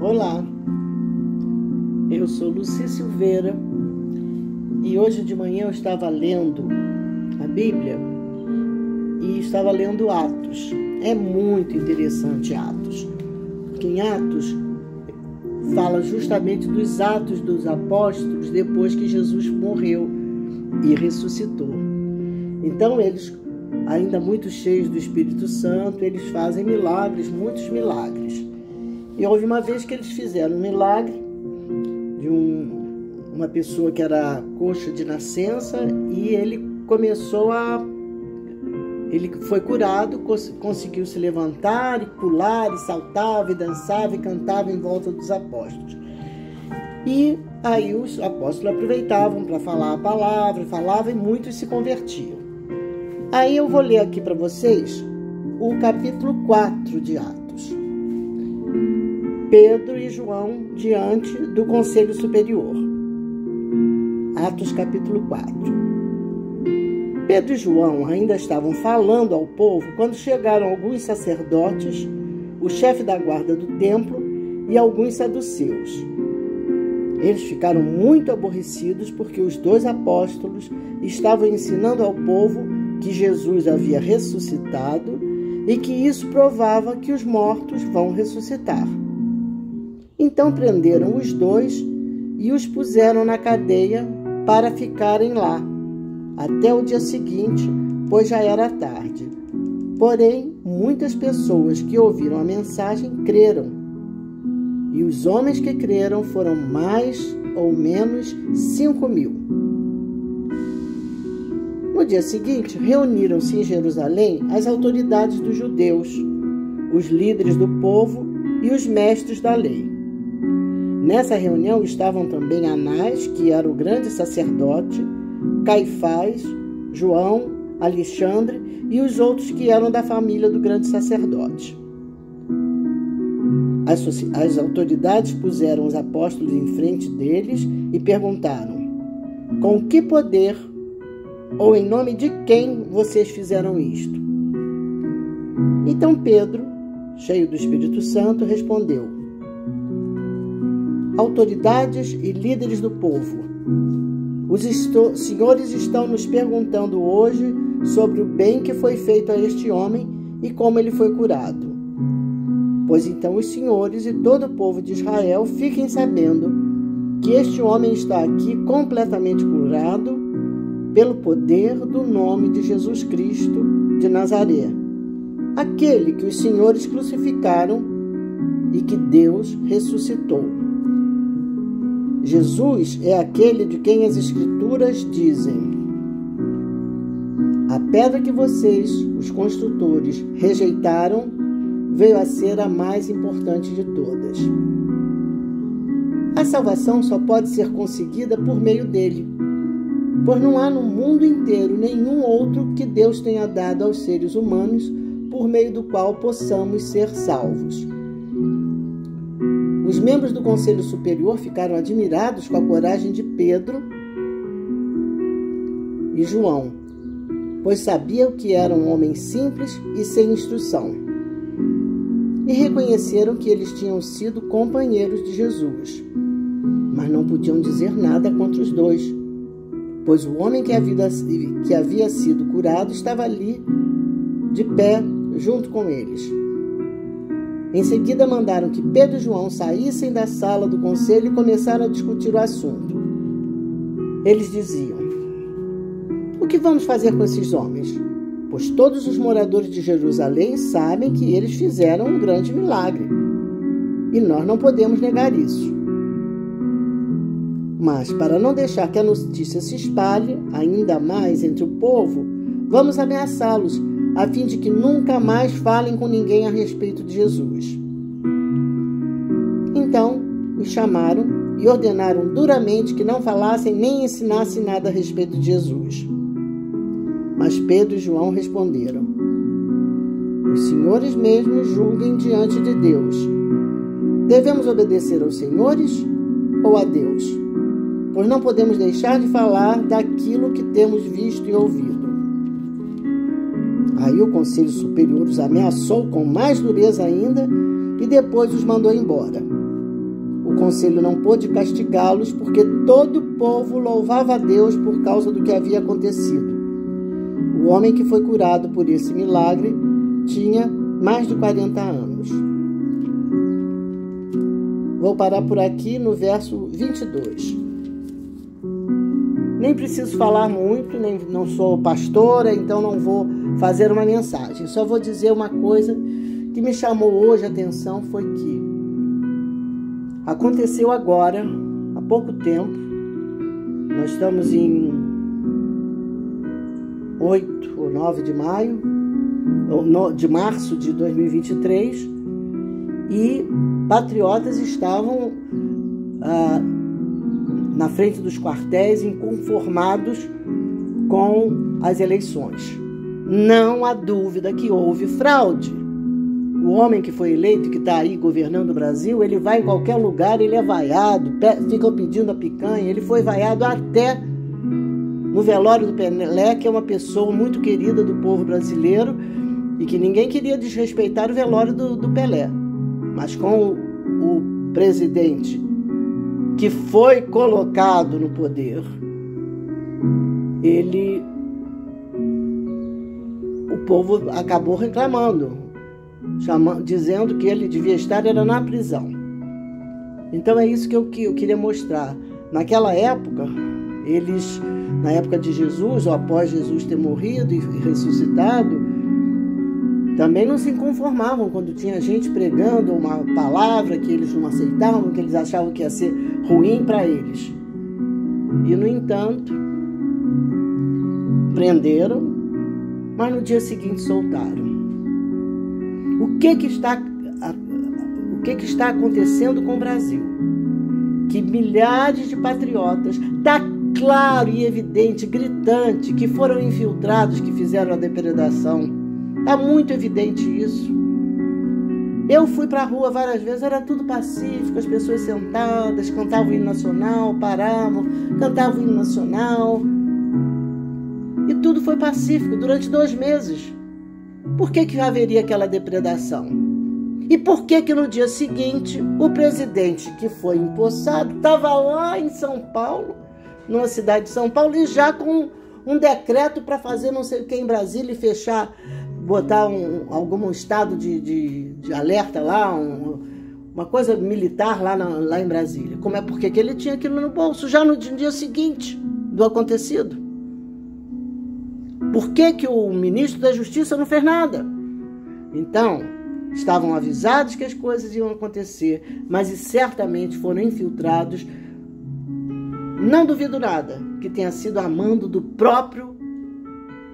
Olá, eu sou Luci Silveira e hoje de manhã eu estava lendo a Bíblia e estava lendo Atos. É muito interessante Atos, porque em Atos fala justamente dos atos dos apóstolos depois que Jesus morreu e ressuscitou. Então eles, ainda muito cheios do Espírito Santo, eles fazem milagres, muitos milagres. E houve uma vez que eles fizeram um milagre de uma pessoa que era coxa de nascença e ele foi curado, conseguiu se levantar e pular e saltava e dançava e cantava em volta dos apóstolos. E aí os apóstolos aproveitavam para falar a palavra, falavam e muitos se convertiam. Aí eu vou ler aqui para vocês o capítulo 4 de Atos. Pedro e João diante do Conselho Superior. Atos capítulo 4. Pedro e João ainda estavam falando ao povo quando chegaram alguns sacerdotes, o chefe da guarda do templo e alguns saduceus. Eles ficaram muito aborrecidos porque os dois apóstolos estavam ensinando ao povo que Jesus havia ressuscitado e que isso provava que os mortos vão ressuscitar. Então prenderam os dois e os puseram na cadeia para ficarem lá até o dia seguinte, pois já era tarde. Porém, muitas pessoas que ouviram a mensagem creram. E os homens que creram foram mais ou menos 5.000. No dia seguinte, reuniram-se em Jerusalém as autoridades dos judeus, os líderes do povo e os mestres da lei. Nessa reunião estavam também Anás, que era o grande sacerdote, Caifás, João, Alexandre e os outros que eram da família do grande sacerdote. As autoridades puseram os apóstolos em frente deles e perguntaram: com que poder ou em nome de quem vocês fizeram isto? Então Pedro, cheio do Espírito Santo, respondeu: autoridades e líderes do povo, os senhores estão nos perguntando hoje sobre o bem que foi feito a este homem e como ele foi curado. Pois então os senhores e todo o povo de Israel fiquem sabendo que este homem está aqui completamente curado pelo poder do nome de Jesus Cristo de Nazaré, aquele que os senhores crucificaram e que Deus ressuscitou. Jesus é aquele de quem as Escrituras dizem: a pedra que vocês, os construtores, rejeitaram, veio a ser a mais importante de todas. A salvação só pode ser conseguida por meio dele, pois não há no mundo inteiro nenhum outro que Deus tenha dado aos seres humanos por meio do qual possamos ser salvos. Os membros do Conselho Superior ficaram admirados com a coragem de Pedro e João, pois sabiam que eram homens simples e sem instrução, e reconheceram que eles tinham sido companheiros de Jesus, mas não podiam dizer nada contra os dois, pois o homem que havia sido curado estava ali, de pé, junto com eles. Em seguida, mandaram que Pedro e João saíssem da sala do conselho e começaram a discutir o assunto. Eles diziam: o que vamos fazer com esses homens? Pois todos os moradores de Jerusalém sabem que eles fizeram um grande milagre, e nós não podemos negar isso. Mas, para não deixar que a notícia se espalhe ainda mais entre o povo, vamos ameaçá-los, a fim de que nunca mais falem com ninguém a respeito de Jesus. Então, os chamaram e ordenaram duramente que não falassem nem ensinassem nada a respeito de Jesus. Mas Pedro e João responderam: os senhores mesmos julguem diante de Deus. Devemos obedecer aos senhores ou a Deus? Pois não podemos deixar de falar daquilo que temos visto e ouvido. Aí o Conselho Superior os ameaçou com mais dureza ainda e depois os mandou embora. O conselho não pôde castigá-los, porque todo o povo louvava a Deus por causa do que havia acontecido. O homem que foi curado por esse milagre tinha mais de 40 anos. Vou parar por aqui no verso 22. Nem preciso falar muito, não sou pastora, então não vou fazer uma mensagem. Só vou dizer uma coisa que me chamou hoje a atenção, foi que aconteceu agora, há pouco tempo, nós estamos em 8 ou 9 de maio, de março de 2023, e patriotas estavam na frente dos quartéis inconformados com as eleições. Não há dúvida que houve fraude. O homem que foi eleito, que está aí governando o Brasil, ele vai em qualquer lugar, ele é vaiado, ficam pedindo a picanha, ele foi vaiado até no velório do Pelé, que é uma pessoa muito querida do povo brasileiro e que ninguém queria desrespeitar o velório do Pelé. Mas com o presidente que foi colocado no poder, o povo acabou reclamando, dizendo que ele devia estar na prisão. Então é isso que eu queria mostrar. Naquela época, na época de Jesus, ou após Jesus ter morrido e ressuscitado, também não se conformavam quando tinha gente pregando uma palavra que eles não aceitavam, que eles achavam que ia ser ruim para eles. E, no entanto, prenderam, mas no dia seguinte soltaram. O que está acontecendo com o Brasil? Que milhares de patriotas, está claro e evidente, gritante, que foram infiltrados, que fizeram a depredação. Está muito evidente isso. Eu fui para a rua várias vezes, era tudo pacífico, as pessoas sentadas, cantavam o hino nacional, paravam, cantavam o hino nacional. E tudo foi pacífico durante 2 meses. Por que haveria aquela depredação? E por que no dia seguinte o presidente que foi empossado estava lá em São Paulo, numa cidade de São Paulo, e já com um decreto para fazer não sei o que em Brasília e fechar, botar algum estado de alerta lá, uma coisa militar lá em Brasília? Como é porque que ele tinha aquilo no bolso já no dia seguinte do acontecido? Por que o ministro da Justiça não fez nada? Então, estavam avisados que as coisas iam acontecer, mas certamente foram infiltrados. Não duvido nada que tenha sido a mando do próprio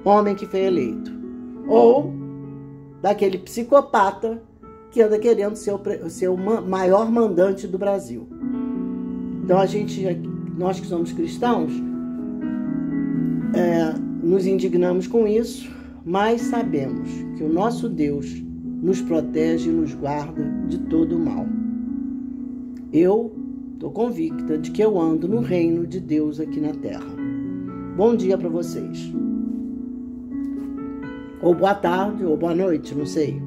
homem que foi eleito, ou daquele psicopata que anda querendo ser o maior mandante do Brasil. Então nós que somos cristãos, nos indignamos com isso, mas sabemos que o nosso Deus nos protege e nos guarda de todo o mal. Eu estou convicta de que eu ando no reino de Deus aqui na terra. Bom dia para vocês. Ou boa tarde, ou boa noite, não sei.